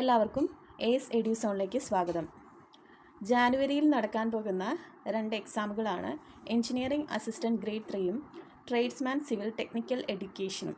എല്ലാവർക്കും ACE EduZoneലേക്ക് സ്വാഗതം. ജാനുവരിയിൽ നടക്കാൻ പോകുന്ന 2 എക്സാമുകളാണ് എഞ്ചിനീയറിംഗ് അസിസ്റ്റന്റ് ഗ്രേഡ് 3യും ട്രേഡ്സ്മാൻ സിവിൽ ടെക്നിക്കൽ എഡ്യൂക്കേഷനും.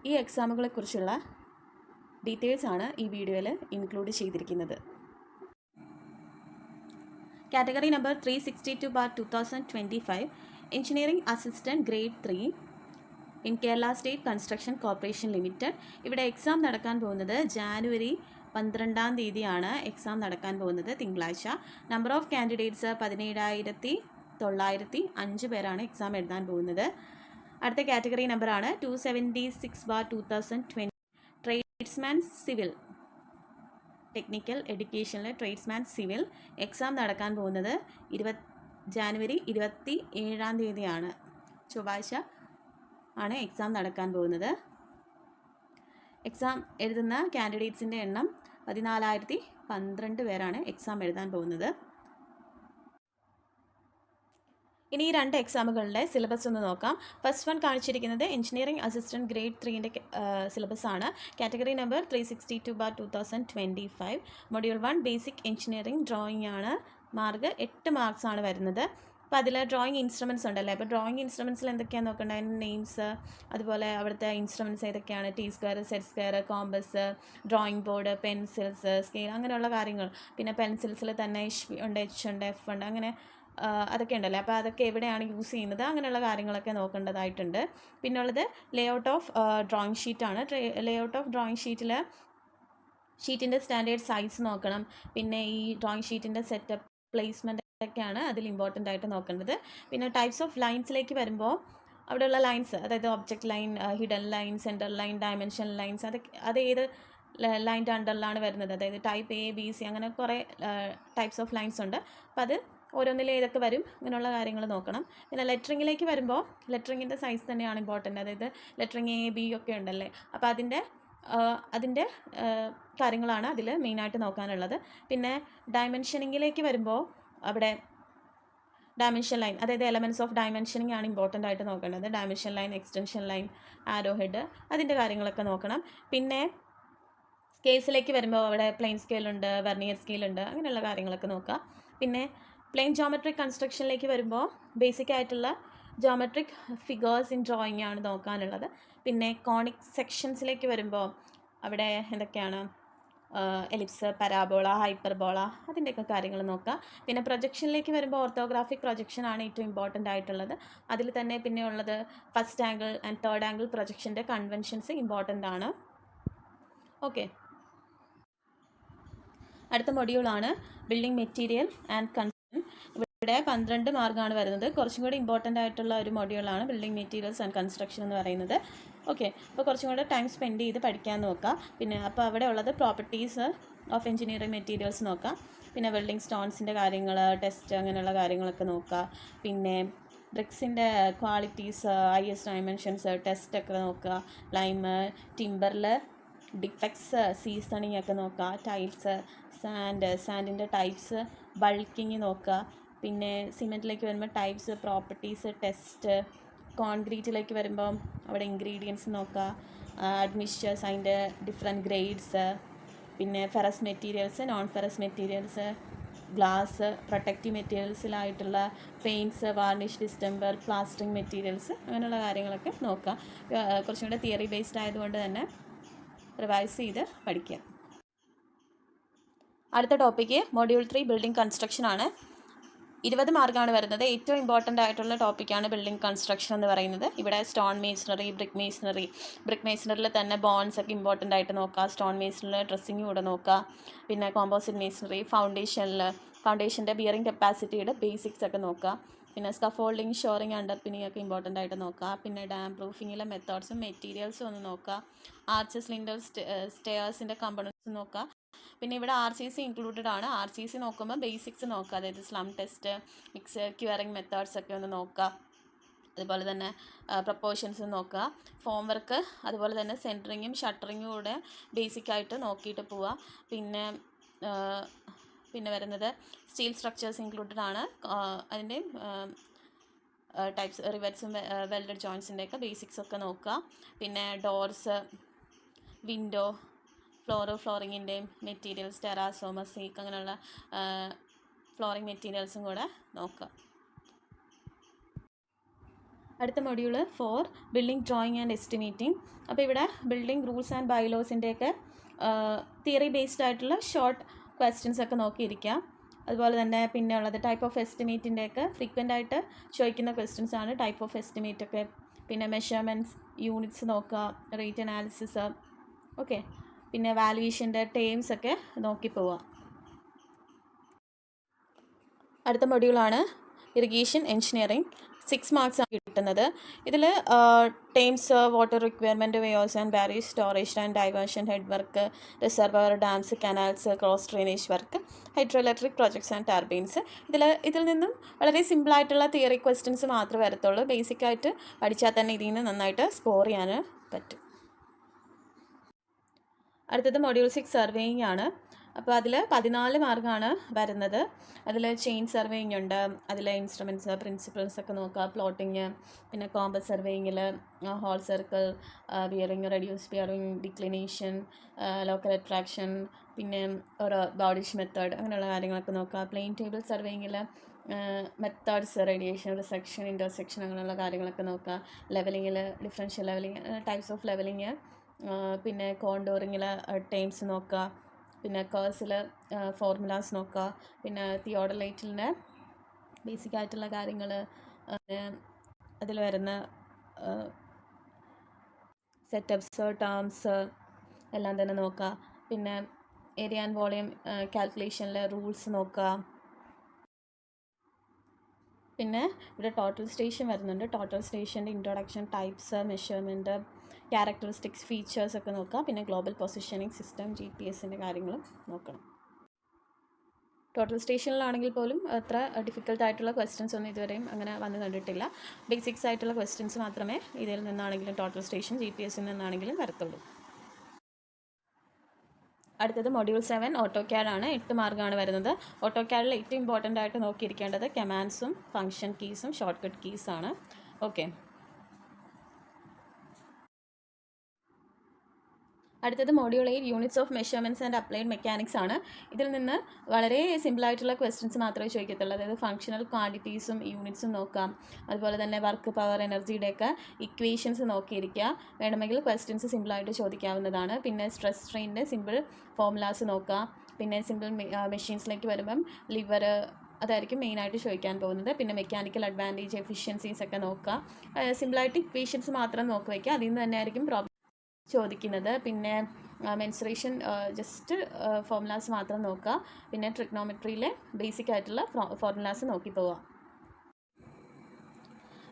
ഈ എക്സാമുകളെക്കുറിച്ചുള്ള ഡീറ്റെയിൽസ് ആണ് ഈ വീഡിയോയിൽ ഇൻക്ലൂഡ് ചെയ്തിരിക്കുന്നത്. Category number 362/2025 engineering assistant grade 3 in Kerala state construction corporation limited. ഇവിടെ എക്സാം നടക്കാൻ പോകുന്നത് ജാനുവരി 12-ാം തീയതിയാണ് എക്സാം നടക്കാൻ പോകുന്നത്, തിങ്കളാഴ്ച. നമ്പർ ഓഫ് കാൻഡിഡേറ്റ്സ് 17,905 പേരാണ് എക്സാം എഴുതാൻ പോകുന്നത്. അടുത്ത കാറ്റഗറി നമ്പറാണ് 276/2020 ട്രേഡ്സ്മാൻ സിവിൽ ടെക്നിക്കൽ എഡ്യൂക്കേഷനിലെ ട്രേഡ്സ്മാൻ സിവിൽ. എക്സാം നടക്കാൻ പോകുന്നത് ജാനുവരി 27-ാം തീയതിയാണ്, ചൊവ്വാഴ്ച ആണ് എക്സാം നടക്കാൻ പോകുന്നത്. എക്സാം എഴുതുന്ന കാൻഡിഡേറ്റ്സിൻ്റെ എണ്ണം 14,012 പേരാണ് എക്സാം എഴുതാൻ പോകുന്നത്. ഇനി ഈ 2 എക്സാമുകളുടെ സിലബസ് ഒന്ന് നോക്കാം. ഫസ്റ്റ് വൺ കാണിച്ചിരിക്കുന്നത് എഞ്ചിനീയറിംഗ് അസിസ്റ്റന്റ് ഗ്രേഡ് 3ൻ്റെ സിലബസ് ആണ്. Category number 362/2025. Module 1 basic engineering drawing ആണ്. മാർക്ക് 8 മാർക്സ് ആണ് വരുന്നത്. അപ്പോൾ അതിൽ ഡ്രോയിങ് ഇൻസ്ട്രുമെൻറ്റ്സ് ഉണ്ടല്ലേ, അപ്പോൾ ഡ്രോയിങ് ഇൻസ്ട്രുമെൻറ്റ്സിൽ എന്തൊക്കെയാണ് നോക്കേണ്ടത്, അതിൻ്റെ നെയിംസ്, അതുപോലെ അവിടുത്തെ ഇൻസ്ട്രുമെൻറ്റ്സ് ഏതൊക്കെയാണ്, T square, set square, compass, drawing board, pencils, scale, അങ്ങനെയുള്ള കാര്യങ്ങൾ. പിന്നെ പെൻസിൽസിൽ തന്നെ HP ഉണ്ട്, H ഉണ്ട്, F ഉണ്ട്, അങ്ങനെ അതൊക്കെ ഉണ്ടല്ലോ. അപ്പോൾ അതൊക്കെ എവിടെയാണ് യൂസ് ചെയ്യുന്നത്, അങ്ങനെയുള്ള കാര്യങ്ങളൊക്കെ നോക്കേണ്ടതായിട്ടുണ്ട്. പിന്നുള്ളത് ലേ ഔട്ട് ഓഫ് ഡ്രോയിങ് ഷീറ്റാണ്. ലേ ഔട്ട് ഓഫ് ഡ്രോയിങ് ഷീറ്റിൻ്റെ സ്റ്റാൻഡേർഡ് സൈസ് നോക്കണം. പിന്നെ ഈ ഡ്രോയിങ് ഷീറ്റിൻ്റെ സെറ്റപ്പ്, പ്ലേസ്മെൻറ്റ് ഒക്കെയാണ് അതിൽ ഇമ്പോർട്ടൻ്റ് ആയിട്ട് നോക്കേണ്ടത്. പിന്നെ ടൈപ്സ് ഓഫ് ലൈൻസിലേക്ക് വരുമ്പോൾ അവിടെയുള്ള ലൈൻസ്, അതായത് object line, hidden line, centre line, dimension lines, അത് ഏത് ലൈൻ്റെ അണ്ടറിലാണ് വരുന്നത്, അതായത് ടൈപ്പ് A, B, C, അങ്ങനെ കുറേ ടൈപ്സ് ഓഫ് ലൈൻസ് ഉണ്ട്. അപ്പോൾ അത് ഓരോന്നിൽ ഏതൊക്കെ വരും, അങ്ങനെയുള്ള കാര്യങ്ങൾ നോക്കണം. പിന്നെ ലെറ്ററിങ്ങിലേക്ക് വരുമ്പോൾ ലെറ്ററിങ്ങിൻ്റെ സൈസ് തന്നെയാണ് ഇമ്പോർട്ടൻ്റ്, അതായത് ലെറ്ററിങ് A, B ഒക്കെ ഉണ്ടല്ലേ, അപ്പോൾ അതിൻ്റെ കാര്യങ്ങളാണ് അതിൽ മെയിനായിട്ട് നോക്കാനുള്ളത്. പിന്നെ ഡയമെൻഷനിങ്ങിലേക്ക് വരുമ്പോൾ അവിടെ ഡയമെൻഷൻ ലൈൻ, അതായത് എലമെൻറ്റ്സ് ഓഫ് ഡയമെൻഷനിങ് ആണ് ഇമ്പോർട്ടൻ്റ് ആയിട്ട് നോക്കേണ്ടത്. ഡയമെൻഷൻ ലൈൻ, എക്സ്റ്റൻഷൻ ലൈൻ, ആരോ ഹെഡ്, അതിൻ്റെ കാര്യങ്ങളൊക്കെ നോക്കണം. പിന്നെ സ്കെയിൽസിലേക്ക് വരുമ്പോൾ അവിടെ പ്ലെയിൻ സ്കെയിലുണ്ട്, വെർണിയർ സ്കെയിലുണ്ട്, അങ്ങനെയുള്ള കാര്യങ്ങളൊക്കെ നോക്കുക. പിന്നെ പ്ലെയിൻ ജോമെട്രിക് കൺസ്ട്രക്ഷനിലേക്ക് വരുമ്പോൾ ബേസിക് ആയിട്ടുള്ള ജോമെട്രിക് ഫിഗേഴ്സ് ഇൻ ഡ്രോയിങ് ആണ് നോക്കാനുള്ളത്. പിന്നെ കോണിക് സെക്ഷൻസിലേക്ക് വരുമ്പോൾ അവിടെ എന്തൊക്കെയാണ്, എലിപ്സ്, പരാബോള, ഹൈപ്പർബോള, അതിൻ്റെയൊക്കെ കാര്യങ്ങൾ നോക്കുക. പിന്നെ പ്രൊജക്ഷനിലേക്ക് വരുമ്പോൾ ഓർത്തോഗ്രാഫിക് പ്രൊജക്ഷൻ ആണ് ഏറ്റവും ഇമ്പോർട്ടൻ്റ് ആയിട്ടുള്ളത്. അതിൽ തന്നെ പിന്നെ ഉള്ളത് first angle and third angle പ്രൊജക്ഷൻ്റെ കൺവെൻഷൻസ് ഇമ്പോർട്ടൻ്റ് ആണ്. ഓക്കെ, അടുത്ത മൊഡ്യൂളാണ് ബിൽഡിംഗ് മെറ്റീരിയൽ ആൻഡ് കൺസ്ട്രക്ഷൻ. ഇവിടെ 12 മാർക്കാണ് വരുന്നത്. കുറച്ചും കൂടി ഇമ്പോർട്ടൻ്റ് ആയിട്ടുള്ള ഒരു മൊഡ്യൂളാണ് ബിൽഡിംഗ് മെറ്റീരിയൽസ് ആൻഡ് കൺസ്ട്രക്ഷൻ എന്ന് പറയുന്നത്. ഓക്കെ, അപ്പോൾ കുറച്ചും കൂടെ ടൈം സ്പെൻഡ് ചെയ്ത് പഠിക്കാൻ നോക്കുക. പിന്നെ അപ്പോൾ അവിടെ ഉള്ളത് പ്രോപ്പർട്ടീസ് ഓഫ് എഞ്ചിനീയറിംഗ് മെറ്റീരിയൽസ് നോക്കാം. പിന്നെ വെൽഡിംഗ് സ്റ്റോൺസിൻ്റെ കാര്യങ്ങൾ, ടെസ്റ്റ്, അങ്ങനെയുള്ള കാര്യങ്ങളൊക്കെ നോക്കുക. പിന്നെ ബ്രിക്സിൻ്റെ ക്വാളിറ്റീസ്, IS ഡയമെൻഷൻസ്, ടെസ്റ്റൊക്കെ നോക്കുക. ലൈം, ടിമ്പറിൽ ഡിഫക്ട്സ്, സീസണിങ് ഒക്കെ നോക്കുക. ടൈൽസ്, സാൻഡിൻ്റെ ടൈപ്സ്, ബൾക്കിങ് നോക്കുക. പിന്നെ സിമെൻറ്റിലേക്ക് വരുമ്പോൾ ടൈപ്സ്, പ്രോപ്പർട്ടീസ്, ടെസ്റ്റ്. കോൺക്രീറ്റിലേക്ക് വരുമ്പം അവിടെ ഇൻഗ്രീഡിയൻസ് നോക്കുക, അഡ്മിക്സ്ചേഴ്സ്, അതിൻ്റെ ഡിഫറെൻറ്റ് ഗ്രേഡ്സ്. പിന്നെ ferrous materials, non ferrous materials, glass, protective മെറ്റീരിയൽസിലായിട്ടുള്ള paints, varnish, distemper, plastering materials, അങ്ങനെയുള്ള കാര്യങ്ങളൊക്കെ നോക്കുക. കുറച്ചും കൂടെ തിയറി ബേസ്ഡ് ആയതുകൊണ്ട് തന്നെ റിവൈസ് ചെയ്ത് പഠിക്കുക. അടുത്ത ടോപ്പിക്ക് മൊഡ്യൂൾ 3 ബിൽഡിംഗ് കൺസ്ട്രക്ഷൻ ആണ്. 20 മാർക്കാണ് വരുന്നത്. ഏറ്റവും ഇമ്പോർട്ടൻ്റ് ആയിട്ടുള്ള ടോപ്പിക്കാണ് ബിൽഡിംഗ് കൺസ്ട്രക്ഷൻ എന്ന് പറയുന്നത്. ഇവിടെ സ്റ്റോൺ മേസണറി, ബ്രിക്ക് മേസണറിയിൽ തന്നെ ബോൺസ് ഒക്കെ ഇമ്പോർട്ടൻ്റ് ആയിട്ട് നോക്കുക. സ്റ്റോൺ മേസണറിൽ ഡ്രസ്സിങ് കൂടെ നോക്കുക. പിന്നെ കോമ്പോസിറ്റ് മേസണറി, ഫൗണ്ടേഷൻ്റെ ബിയറിംഗ് കപ്പാസിറ്റിയുടെ ബേസിക്സ് ഒക്കെ നോക്കുക. പിന്നെ സ്കഫോൾഡിങ്, ഷോറിങ്, അണ്ടർപിന്നിങ് ഒക്കെ ഇമ്പോർട്ടൻ്റ് ആയിട്ട് നോക്കുക. പിന്നെ ഡാം പ്രൂഫിങ്ങിലെ മെത്തേഡ്സും മെറ്റീരിയൽസും ഒന്ന് നോക്കുക. ആർച്ചസ്, ലിൻഡൽസ്, സ്റ്റെയർസിൻ്റെ കമ്പോണൻസ് നോക്കുക. പിന്നെ ഇവിടെ RCC ഇൻക്ലൂഡഡ് ആണ്. RCC നോക്കുമ്പോൾ ബേസിക്സ് നോക്കുക, അതായത് slump test, mix, curing methods ഒക്കെ ഒന്ന് നോക്കുക. അതുപോലെ തന്നെ പ്രപ്പോർഷൻസ് നോക്കുക. ഫോം വർക്ക്, അതുപോലെ തന്നെ സെൻറ്ററിങ്ങും ഷട്ടറിങ്ങും കൂടെ ബേസിക്കായിട്ട് നോക്കിയിട്ട് പോവുക. പിന്നെ വരുന്നത് സ്റ്റീൽ സ്ട്രക്ചേഴ്സ് ഇൻക്ലൂഡഡ് ആണ്. അതിൻ്റെ ടൈപ്സ്, റിവറ്റ്സും വെൽഡഡ് ജോയിൻസിൻ്റെയൊക്കെ ബേസിക്സ് ഒക്കെ നോക്കുക. പിന്നെ ഡോർസ്, വിൻഡോ, ഫ്ലോറിങ്ങിൻ്റെയും മെറ്റീരിയൽസ്, ടെറാസോ, മൊസൈക്ക് അങ്ങനെയുള്ള ഫ്ലോറിങ് മെറ്റീരിയൽസും കൂടെ നോക്കുക. അടുത്ത module 4 building drawing and estimating. അപ്പോൾ ഇവിടെ ബിൽഡിംഗ് റൂൾസ് ആൻഡ് ബൈലോസിൻ്റെയൊക്കെ തിയറി ബേസ്ഡ് ആയിട്ടുള്ള ഷോർട്ട് ക്വസ്റ്റ്യൻസ് ഒക്കെ നോക്കിയിരിക്കുക. അതുപോലെ തന്നെ പിന്നെ ഉള്ളത് ടൈപ്പ് ഓഫ് എസ്റ്റിമേറ്റിൻ്റെയൊക്കെ ഫ്രീക്വൻ്റ് ആയിട്ട് ചോദിക്കുന്ന ക്വസ്റ്റ്യൻസ് ആണ് ടൈപ്പ് ഓഫ് എസ്റ്റിമേറ്റ് ഒക്കെ. പിന്നെ മെഷർമെൻറ്റ്സ്, യൂണിറ്റ്സ് നോക്കുക, റേറ്റ് അനാലിസിസ്, ഓക്കെ. പിന്നെ വാല്യുവേഷൻ്റെ ടേംസ് ഒക്കെ നോക്കി പോവുക. അടുത്ത മൊഡ്യൂളാണ് ഇറിഗേഷൻ എഞ്ചിനീയറിംഗ്. 6 മാർക്സ് ആണ് കിട്ടുന്നത്. ഇതിൽ terms, water requirement, weirs and barrier, storage and diversion, head work, reservoir, dams, canals, cross drainage work, hydro electric projects and turbines. ഇതിൽ നിന്നും വളരെ സിമ്പിളായിട്ടുള്ള തിയറി ക്വസ്റ്റ്യൻസ് മാത്രമേ വരത്തുള്ളൂ. ബേസിക്കായിട്ട് പഠിച്ചാൽ തന്നെ ഇതിൽ നിന്ന് നന്നായിട്ട് സ്കോർ ചെയ്യാൻ പറ്റും. അടുത്തത് മൊഡ്യൂൾ 6 സർവേയിങ് ആണ്. അപ്പോൾ അതിൽ 14 മാർക്കാണ് വരുന്നത്. അതിൽ ചെയിൻ സർവേയിങ് ഉണ്ട്, അതിൽ ഇൻസ്ട്രുമെൻറ്റ്സ്, പ്രിൻസിപ്പിൾസ് ഒക്കെ നോക്കുക, പ്ലോട്ടിങ്, പിന്നെ കോമ്പസ് സർവേയിങ്ങിൽ whole circle, bearing, reduce bearing, declination, local attraction, പിന്നെ ഒരു ബോഡിഷ് മെത്തേഡ് അങ്ങനെയുള്ള കാര്യങ്ങളൊക്കെ നോക്കുക. പ്ലെയിൻ ടേബിൾ സർവേയിങ്ങിൽ മെത്തേഡ്സ്, റേഡിയേഷൻ, റിസെക്ഷൻ, ഇൻ്റർസെക്ഷൻ അങ്ങനെയുള്ള കാര്യങ്ങളൊക്കെ നോക്കുക. ലെവലിങ്ങിൽ differential levelling, types of levelling, പിന്നെ കോണ്ടോറിങ്ങിൽ ടേംസ് നോക്കുക, പിന്നെ കേഴ്സിൽ ഫോർമുലാസ് നോക്കുക, പിന്നെ തിയോഡലൈറ്റിൻ്റെ ബേസിക് ആയിട്ടുള്ള കാര്യങ്ങൾ, അതിൽ വരുന്ന സെറ്റപ്സ്, ടേംസ് എല്ലാം തന്നെ നോക്കുക. പിന്നെ ഏരിയ ആൻഡ് വോളിയം കാൽക്കുലേഷനിലെ റൂൾസ് നോക്കുക. പിന്നെ ഇവിടെ ടോട്ടൽ സ്റ്റേഷൻ വരുന്നുണ്ട്. ടോട്ടൽ സ്റ്റേഷൻ്റെ introduction, types, measurement, characteristics, features ഒക്കെ നോക്കാം. പിന്നെ ഗ്ലോബൽ പൊസിഷനിങ് സിസ്റ്റം, GPS-ൻ്റെ കാര്യങ്ങളും നോക്കണം. ടോട്ടൽ സ്റ്റേഷനിലാണെങ്കിൽ പോലും അത്ര ഡിഫിക്കൽട്ടായിട്ടുള്ള ക്വസ്റ്റ്യൻസ് ഒന്നും ഇതുവരെയും അങ്ങനെ വന്ന് കണ്ടിട്ടില്ല. ബേസിക്സ് ആയിട്ടുള്ള ക്വസ്റ്റ്യൻസ് മാത്രമേ ഇതിൽ നിന്നാണെങ്കിലും ടോട്ടൽ സ്റ്റേഷൻ, GPS-ൽ നിന്നാണെങ്കിലും വരത്തുള്ളൂ. അടുത്തത് മൊഡ്യൂൾ 7 ഓട്ടോക്യാഡ് ആണ്. 8 മാർക്കാണ് വരുന്നത്. ഓട്ടോക്യാഡിൽ ഏറ്റവും ഇമ്പോർട്ടൻ്റ് ആയിട്ട് നോക്കിയിരിക്കേണ്ടത് കമാൻഡ്സും ഫംഗ്ഷൻ കീസും ഷോർട്ട് കട്ട് കീസാണ്. ഓക്കെ. അടുത്തത് module 8 units of measurements and applied mechanics ആണ്. ഇതിൽ നിന്ന് വളരെ സിമ്പിളായിട്ടുള്ള ക്വസ്റ്റ്യൻസ് മാത്രമേ ചോദിക്കത്തുള്ളൂ. അതായത് ഫങ്ഷണൽ ക്വാണ്ടിറ്റീസും യൂണിറ്റ്സും നോക്കാം. അതുപോലെ തന്നെ വർക്ക്, പവർ, എനർജിയുടെയൊക്കെ ഇക്വേഷൻസ് നോക്കിയിരിക്കുക. വേണമെങ്കിൽ ക്വസ്റ്റ്യൻസ് സിമ്പിളായിട്ട് ചോദിക്കാവുന്നതാണ്. പിന്നെ സ്ട്രെസ് സ്ട്രെയിനിൻ്റെ സിമ്പിൾ ഫോർമുലാസ് നോക്കുക. പിന്നെ സിമ്പിൾ മെഷീൻസിലേക്ക് വരുമ്പം ലിവർ അതായിരിക്കും മെയിനായിട്ട് ചോദിക്കാൻ പോകുന്നത്. പിന്നെ മെക്കാനിക്കൽ അഡ്വാൻറ്റേജ്, എഫിഷ്യൻസീസ് ഒക്കെ നോക്കുക. സിമ്പിളായിട്ട് ഇക്വേഷൻസ് മാത്രം നോക്കി വയ്ക്കുക. അതിൽ നിന്ന് തന്നെ ആയിരിക്കും ചോദിക്കുന്നത്. പിന്നെ മെൻസുറേഷൻ ജസ്റ്റ് ഫോർമുലാസ് മാത്രം നോക്കുക. പിന്നെ ട്രിഗ്നോമെട്രിയിലെ ബേസിക് ആയിട്ടുള്ള ഫോർമുലാസ് നോക്കി പോവുക.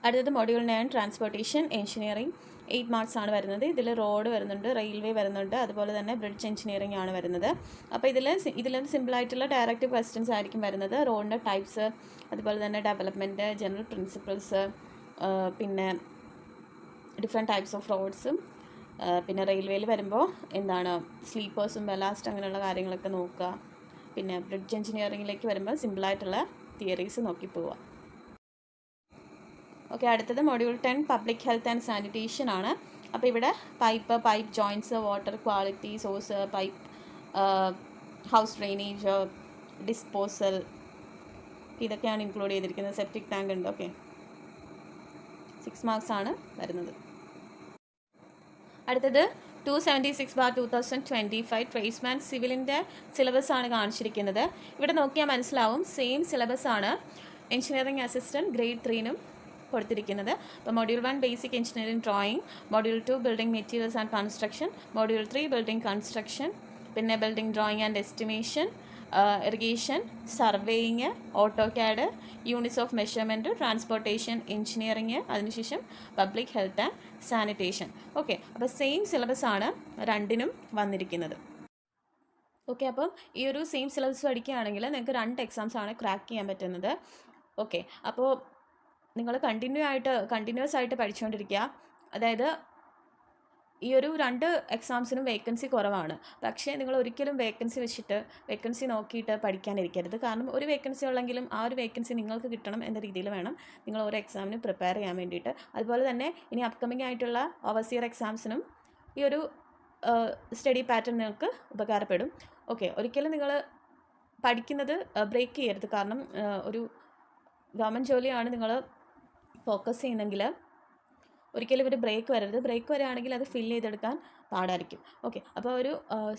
അടുത്തത് മൊഡ്യൂൾ 9 ട്രാൻസ്പോർട്ടേഷൻ എഞ്ചിനീയറിംഗ്. 8 മാർക്സ് ആണ് വരുന്നത്. ഇതിൽ റോഡ് വരുന്നുണ്ട്, റെയിൽവേ വരുന്നുണ്ട്, അതുപോലെ തന്നെ ബ്രിഡ്ജ് എഞ്ചിനീയറിംഗ് ആണ് വരുന്നത്. അപ്പോൾ ഇതിൽ സിമ്പിളായിട്ടുള്ള ഡയറക്റ്റ് ക്വസ്റ്റ്യൻസ് ആയിരിക്കും വരുന്നത്. റോഡിൻ്റെ ടൈപ്സ്, അതുപോലെ തന്നെ ഡെവലപ്മെൻറ്റ്, ജനറൽ പ്രിൻസിപ്പിൾസ്, പിന്നെ ഡിഫറെൻറ്റ് ടൈപ്സ് ഓഫ് റോഡ്സും, പിന്നെ റെയിൽവേയിൽ വരുമ്പോൾ എന്താണ് സ്ലീപ്പേഴ്സും ബലാസ്റ്റ് അങ്ങനെയുള്ള കാര്യങ്ങളൊക്കെ നോക്കുക. പിന്നെ ബ്രിഡ്ജ് എഞ്ചിനീയറിംഗിലേക്ക് വരുമ്പോൾ സിമ്പിളായിട്ടുള്ള തിയറീസ് നോക്കി പോവുക. ഓക്കെ. അടുത്തത് module 10 public health and sanitation ആണ്. അപ്പോൾ ഇവിടെ pipe joints, water quality, source, pipe, house drainage, disposal, ഇതൊക്കെയാണ് ഇൻക്ലൂഡ് ചെയ്തിരിക്കുന്നത്. സെപ്റ്റിക് ടാങ്ക് ഉണ്ട്. ഓക്കെ. 6 മാർക്സ് ആണ് വരുന്നത്. അടുത്തത് 276/2025 ട്രേസ്മാൻ സിവിലിൻ്റെ സിലബസ് ആണ് കാണിച്ചിരിക്കുന്നത്. ഇവിടെ നോക്കിയാൽ മനസ്സിലാവും സെയിം സിലബസ് ആണ് എഞ്ചിനീയറിംഗ് അസിസ്റ്റൻറ്റ് ഗ്രേഡ് 3-നും കൊടുത്തിരിക്കുന്നത്. അപ്പോൾ module 1 basic engineering drawing, module 2 building materials and construction, module 3 building construction, പിന്നെ building drawing and estimation, irrigation, surveying, AutoCAD, units of measurement, transportation engineering, അതിനുശേഷം public health and sanitation. Okay. അപ്പോൾ same syllabus ആണ് രണ്ടിനും വന്നിരിക്കുന്നത്. Okay. അപ്പം ഈ ഒരു same syllabus പഠിക്കുകയാണെങ്കിൽ നിങ്ങൾക്ക് 2 എക്സാംസ് ആണ് ക്രാക്ക് ചെയ്യാൻ പറ്റുന്നത്. ഓക്കെ. അപ്പോൾ നിങ്ങൾ കണ്ടിന്യൂസ് ആയിട്ട് പഠിച്ചുകൊണ്ടിരിക്കുക. അതായത് ഈ ഒരു 2 എക്സാംസിനും വേക്കൻസി കുറവാണ്. പക്ഷേ നിങ്ങൾ ഒരിക്കലും വേക്കൻസി നോക്കിയിട്ട് പഠിക്കാനിരിക്കരുത്. കാരണം ഒരു വേക്കൻസി ഉള്ളെങ്കിലും ആ ഒരു വേക്കൻസി നിങ്ങൾക്ക് കിട്ടണം എന്ന രീതിയിൽ വേണം നിങ്ങൾ ഓരോ എക്സാമിന് പ്രിപ്പയർ ചെയ്യാൻ വേണ്ടിയിട്ട്. അതുപോലെ തന്നെ ഇനി അപ്കമിങ് ആയിട്ടുള്ള ഓവർസിയർ എക്സാംസിനും ഈ ഒരു സ്റ്റഡി പാറ്റേൺ നിങ്ങൾക്ക് ഉപകാരപ്പെടും. ഓക്കെ, ഒരിക്കലും നിങ്ങൾ പഠിക്കുന്നത് ബ്രേക്ക് ചെയ്യരുത്. കാരണം ഒരു ഗവൺമെൻറ് ജോലിയാണ് നിങ്ങൾ ഫോക്കസ് ചെയ്യുന്നെങ്കിൽ ഒരിക്കലും ഒരു ബ്രേക്ക് വരരുത്. ബ്രേക്ക് വരികയാണെങ്കിൽ അത് ഫില്ല് ചെയ്തെടുക്കാൻ പാടായിരിക്കും. ഓക്കെ, അപ്പോൾ ഒരു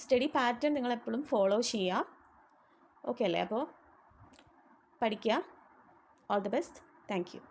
സ്റ്റഡി പാറ്റേൺ നിങ്ങളെപ്പോഴും ഫോളോ ചെയ്യുക. ഓക്കെ അല്ലേ? അപ്പോൾ പഠിക്കുക. All the best. Thank you.